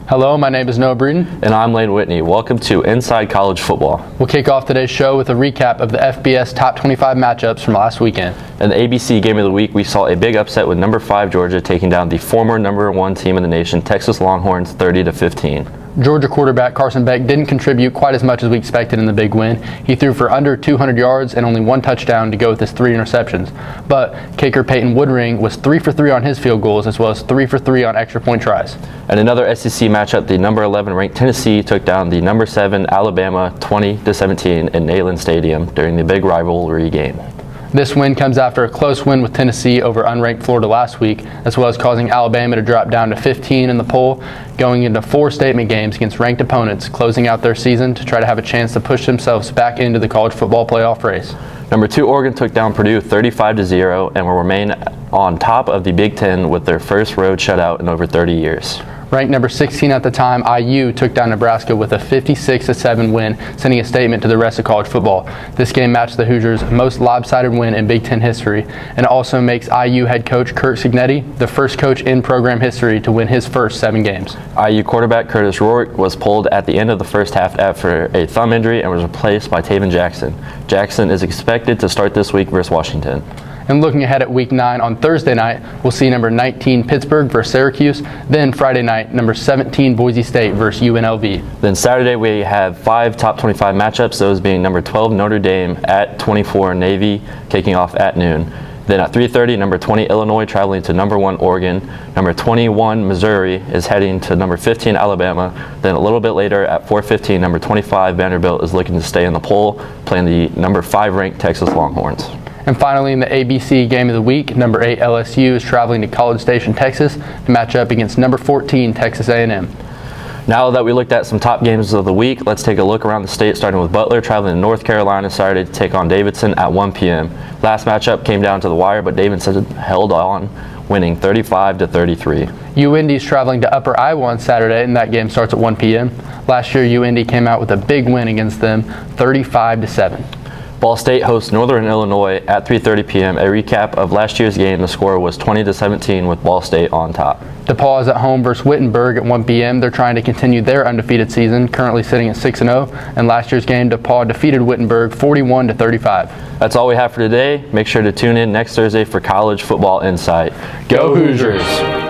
Hello, my name is Breeden. And I'm Lane Whitney. Welcome to Inside College Football. We'll kick off today's show with a recap of the FBS Top 25 matchups from last weekend. In the ABC Game of the Week, we saw a big upset with number 5 Georgia taking down the former number 1 team in the nation, Texas Longhorns, 30-15. Georgia quarterback Carson Beck didn't contribute quite as much as we expected in the big win. He threw for under 200 yards and only 1 touchdown to go with his 3 interceptions. But kicker Peyton Woodring was 3 for 3 on his field goals as well as 3 for 3 on extra point tries. And another SEC matchup, the number 11 ranked Tennessee took down the number 7 Alabama 20-17 in Neyland Stadium during the big rivalry game. This win comes after a close win with Tennessee over unranked Florida last week, as well as causing Alabama to drop down to 15 in the poll, going into 4 statement games against ranked opponents, closing out their season to try to have a chance to push themselves back into the college football playoff race. Number 2 Oregon took down Purdue 35-0 and will remain on top of the Big Ten with their first road shutout in over 30 years. Ranked number 16 at the time, IU took down Nebraska with a 56-7 win, sending a statement to the rest of college football. This game matched the Hoosiers' most lopsided win in Big Ten history, and it also makes IU head coach Kirk Cignetti the first coach in program history to win his first 7 games. IU quarterback Curtis Rourke was pulled at the end of the first half after a thumb injury and was replaced by Taven Jackson. Jackson is expected to start this week versus Washington. And looking ahead at Week 9 on Thursday night, we'll see number 19 Pittsburgh versus Syracuse. Then Friday night, number 17 Boise State versus UNLV. Then Saturday we have 5 top 25 matchups, those being number 12 Notre Dame at 24 Navy, kicking off at noon. Then at 3:30, number 20 Illinois traveling to number 1 Oregon. Number 21 Missouri is heading to number 15 Alabama. Then a little bit later at 4:15, number 25 Vanderbilt is looking to stay in the poll, playing the number 5 ranked Texas Longhorns. And finally, in the ABC Game of the Week, number 8 LSU is traveling to College Station, Texas to match up against number 14 Texas A&M. Now that we looked at some top games of the week, let's take a look around the state, starting with Butler traveling to North Carolina Saturday to take on Davidson at 1 p.m. Last matchup came down to the wire, but Davidson held on, winning 35-33. UIndy is traveling to Upper Iowa on Saturday, and that game starts at 1 p.m. Last year, UIndy came out with a big win against them, 35-7. Ball State hosts Northern Illinois at 3:30 p.m. A recap of last year's game, the score was 20-17 with Ball State on top. DePaul is at home versus Wittenberg at 1 p.m. They're trying to continue their undefeated season, currently sitting at 6-0. And last year's game, DePaul defeated Wittenberg 41-35. That's all we have for today. Make sure to tune in next Thursday for College Football Insight. Go Hoosiers!